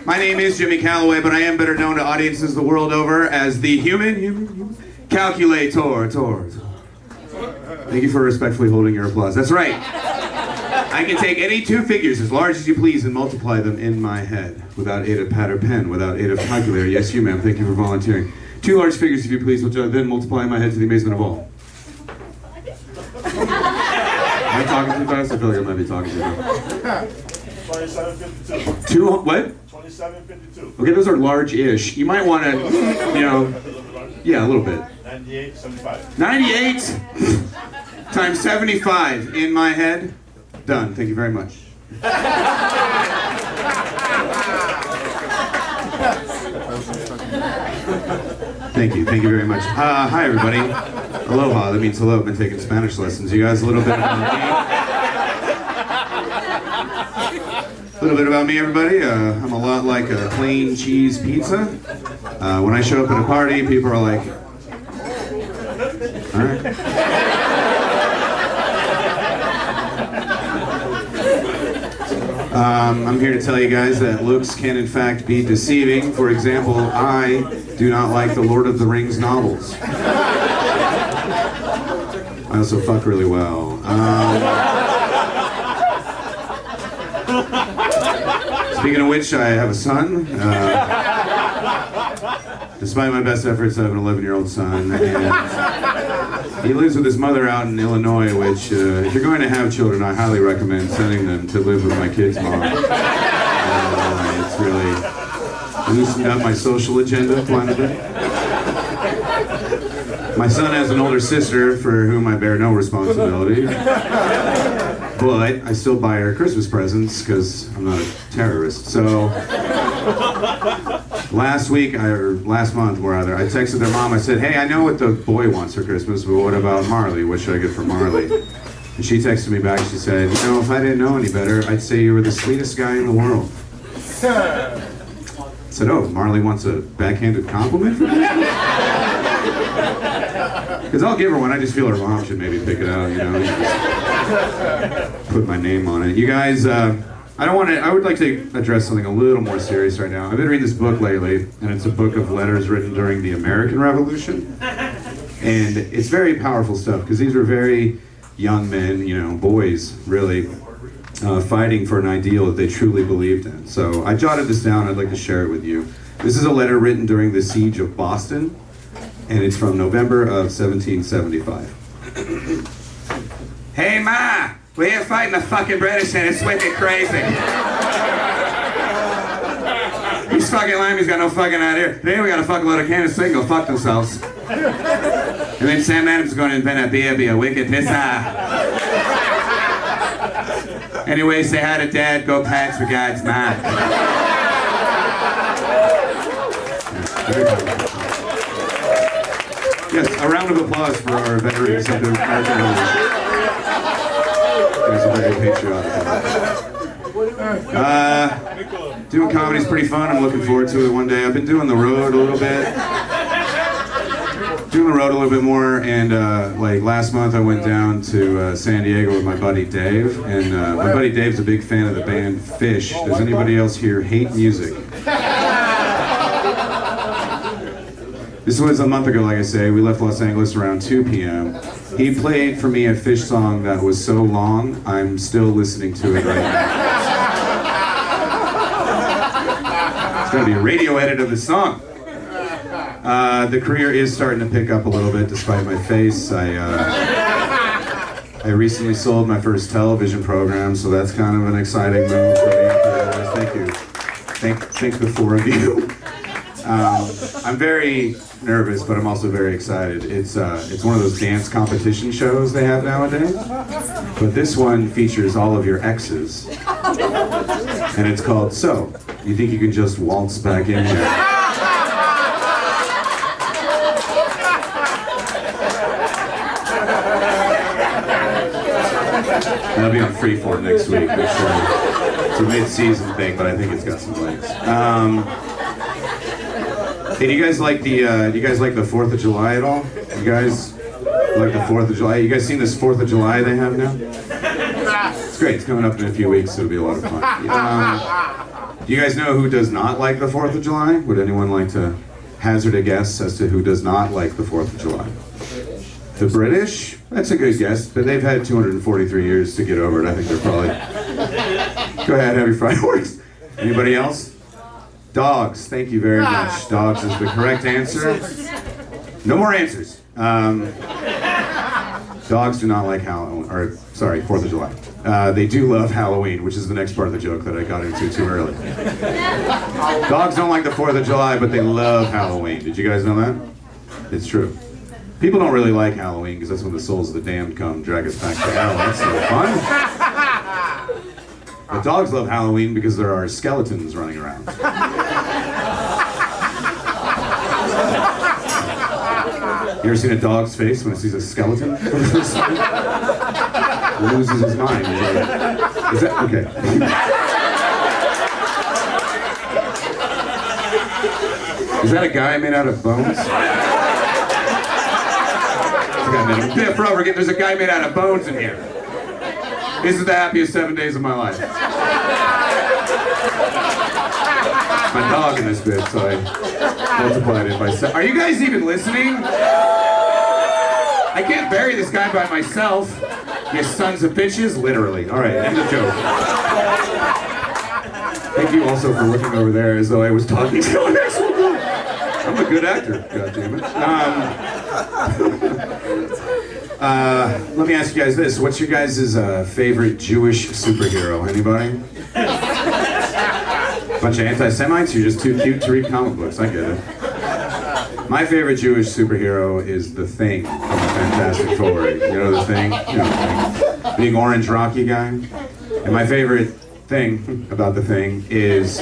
My name is Jimmy Callaway, but I am better known to audiences the world over as the human calculator. Thank you for respectfully holding your applause. That's right. I can take any two figures as large as you please and multiply them in my head without aid of pad or pen, without aid of calculator. Yes, you, ma'am. Thank you for volunteering. Two large figures, if you please, which I then multiply in my head to the amazement of all. Am I talking too fast? I feel like I might be talking too fast. 27.52. Two, what? 27.52. Okay, those are large-ish. You might want to, yeah, a little bit. 98.75. 98 times 75 in my head. Done. Thank you very much. Thank you very much. Hi, everybody. Aloha. That means hello. I've been taking Spanish lessons. You guys, a little bit about me. A little bit about me, everybody. I'm a lot like a plain cheese pizza. When I show up at a party, people are like, all right. I'm here to tell you guys that looks can in fact be deceiving. For example, I do not like the Lord of the Rings novels. I also fuck really well. Speaking of which, I have a son. Despite my best efforts, I have an 11-year-old son, and he lives with his mother out in Illinois, which, if you're going to have children, I highly recommend sending them to live with my kid's mom. It's really loosened up my social agenda quite a bit. My son has an older sister for whom I bear no responsibility, but I still buy her Christmas presents because I'm not a terrorist. So last month, I texted their mom. I said, "Hey, I know what the boy wants for Christmas, but what about Marley? What should I get for Marley?" And she texted me back. She said, "You know, if I didn't know any better, I'd say you were the sweetest guy in the world." I said, "Oh, Marley wants a backhanded compliment for Christmas?" Because I'll give her one. I just feel her mom should maybe pick it out, just put my name on it. You guys, I would like to address something a little more serious right now. I've been reading this book lately, and it's a book of letters written during the American Revolution. And it's very powerful stuff, because these were very young men, boys, really, fighting for an ideal that they truly believed in. So I jotted this down. I'd like to share it with you. This is a letter written during the Siege of Boston, and it's from November of 1775. Hey, Ma! We're here fighting the fucking British, and it's wicked crazy. These fucking limeys got no fucking idea. Today we got a fucking load of cannons so they can go fuck themselves. And then Sam Adams is going to invent a beer, be a wicked pizza. Anyway, say hi to Dad, go Pats, regards, Ma. Yes, a round of applause for our veterans of the American Revolution. Guys are very patriotic. Doing comedy is pretty fun. I'm looking forward to it one day. I've been doing the road a little bit. More, and like last month I went down to San Diego with my buddy Dave, and my buddy Dave's a big fan of the band Fish. Does anybody else here hate music? This was a month ago, like I say. We left Los Angeles around 2 p.m. He played for me a Fish song that was so long, I'm still listening to it right now. It's gotta be a radio edit of the song. The career is starting to pick up a little bit despite my face. I recently sold my first television program, so that's kind of an exciting move for me. Thank you. Thank the four of you. I'm very nervous, but I'm also very excited. It's one of those dance competition shows they have nowadays. But this one features all of your exes. And it's called So, You Think You Can Just Waltz Back In Here? That'll be on Freeform next week. It's a mid-season thing, but I think it's got some legs. Hey, do you guys like the 4th of July at all? You guys like the 4th of July? You guys seen this 4th of July they have now? It's great. It's coming up in a few weeks, so it'll be a lot of fun. Do you guys know who does not like the 4th of July? Would anyone like to hazard a guess as to who does not like the 4th of July? The British? That's a good guess, but they've had 243 years to get over it. I think they're probably... Go ahead, have your fireworks. Anybody else? Dogs. Thank you very much. Dogs is the correct answer. No more answers. Dogs do not like Halloween, or sorry, 4th of July. They do love Halloween, which is the next part of the joke that I got into too early. Dogs don't like the 4th of July, but they love Halloween. Did you guys know that? It's true. People don't really like Halloween because that's when the souls of the damned come drag us back to hell. That's no fun. But dogs love Halloween because there are skeletons running around. You ever seen a dog's face when it sees a skeleton for the first time? He loses his mind. He's like, is that okay? Is that a guy made out of bones? Yeah, forever again. There's a guy made out of bones in here. This is the happiest 7 days of my life. My dog in this bit, so I multiplied it by 7. Are you guys even listening? I can't bury this guy by myself. You sons of bitches, literally. All right, end of joke. Thank you also for looking over there as though I was talking to an actual guy. I'm a good actor, goddammit. Let me ask you guys this. What's your guys' favorite Jewish superhero? Anybody? Bunch of anti-Semites? You're just too cute to read comic books. I get it. My favorite Jewish superhero is the Thing from the Fantastic Four. You know the Thing? You know the Thing. Big orange rocky guy. And my favorite thing about the Thing is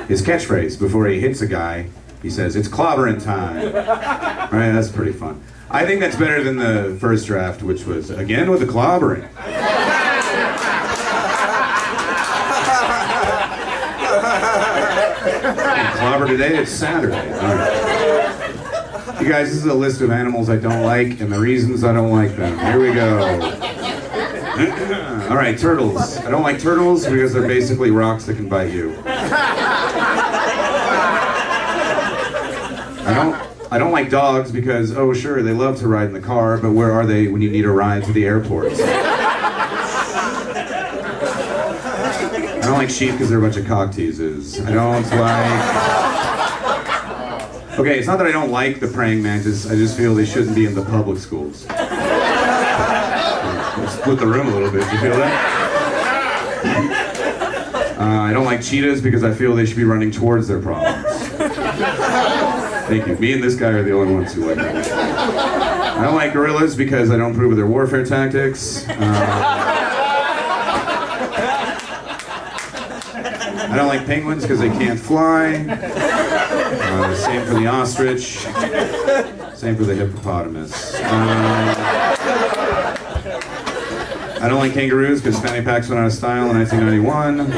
his catchphrase. Before he hits a guy, he says, "It's clobbering time." Right? That's pretty fun. I think that's better than the first draft, which was, again with the clobbering. Clobber today, it's Saturday. All right. You guys, this is a list of animals I don't like and the reasons I don't like them. Here we go. All right, turtles. I don't like turtles because they're basically rocks that can bite you. I don't like dogs because, oh sure, they love to ride in the car, but where are they when you need a ride to the airport? I don't like sheep because they're a bunch of cock teases. I don't like... Okay, it's not that I don't like the praying mantis, I just feel they shouldn't be in the public schools. Split the room a little bit, you feel that? I don't like cheetahs because I feel they should be running towards their problems. Thank you. Me and this guy are the only ones who like that. I don't like gorillas because I don't approve of their warfare tactics. I don't like penguins because they can't fly. Same for the ostrich. Same for the hippopotamus. I don't like kangaroos because fanny packs went out of style in 1991.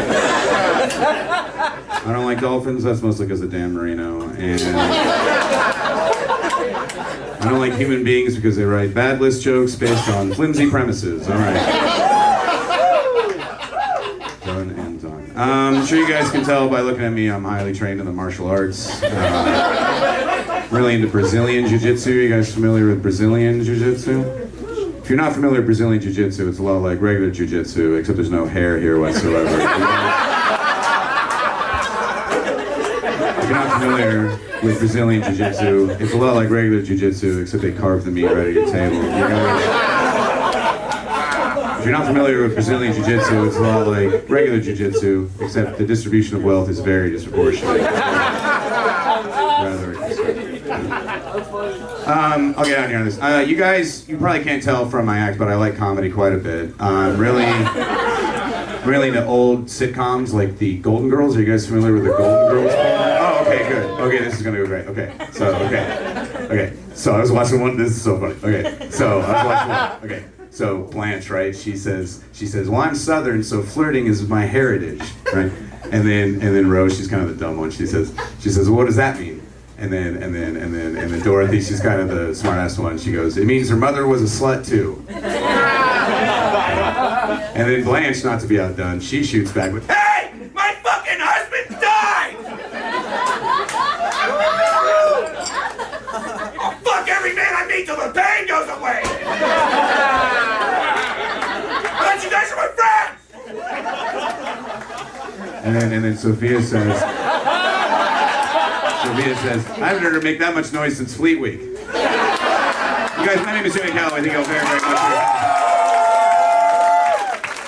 I don't like dolphins, that's mostly because of Dan Marino. And I don't like human beings because they write bad list jokes based on flimsy premises. All right. Done and done. I'm sure you guys can tell by looking at me, I'm highly trained in the martial arts. Really into Brazilian Jiu-Jitsu. You guys familiar with Brazilian Jiu-Jitsu? If you're not familiar with Brazilian Jiu-Jitsu, it's a lot like regular Jiu-Jitsu, except there's no hair here whatsoever. If you're not familiar with Brazilian Jiu-Jitsu, it's a lot like regular Jiu-Jitsu, except they carve the meat right at your table. If you're not familiar with Brazilian Jiu-Jitsu, it's a lot like regular Jiu-Jitsu, except the distribution of wealth is very disproportionate. Rather I'll get out here on this. You guys, you probably can't tell from my act, but I like comedy quite a bit. I'm really into old sitcoms like the Golden Girls. Are you guys familiar with the Golden Girls? Oh, okay, good. Okay, this is gonna go great. Okay, so I was watching one. This is so funny. Okay, so I was watching one. Okay, so Blanche, right? She says, well, I'm Southern, so flirting is my heritage, right? And then Rose, she's kind of the dumb one. She says, well, what does that mean? And then Dorothy, she's kind of the smart-ass one. She goes, it means her mother was a slut too. And then Blanche, not to be outdone, she shoots back with, hey, my fucking husband's done! And then Sophia says, I haven't heard her make that much noise since Fleet Week. You guys, my name is Joey Callaway. Thank you all very, very much.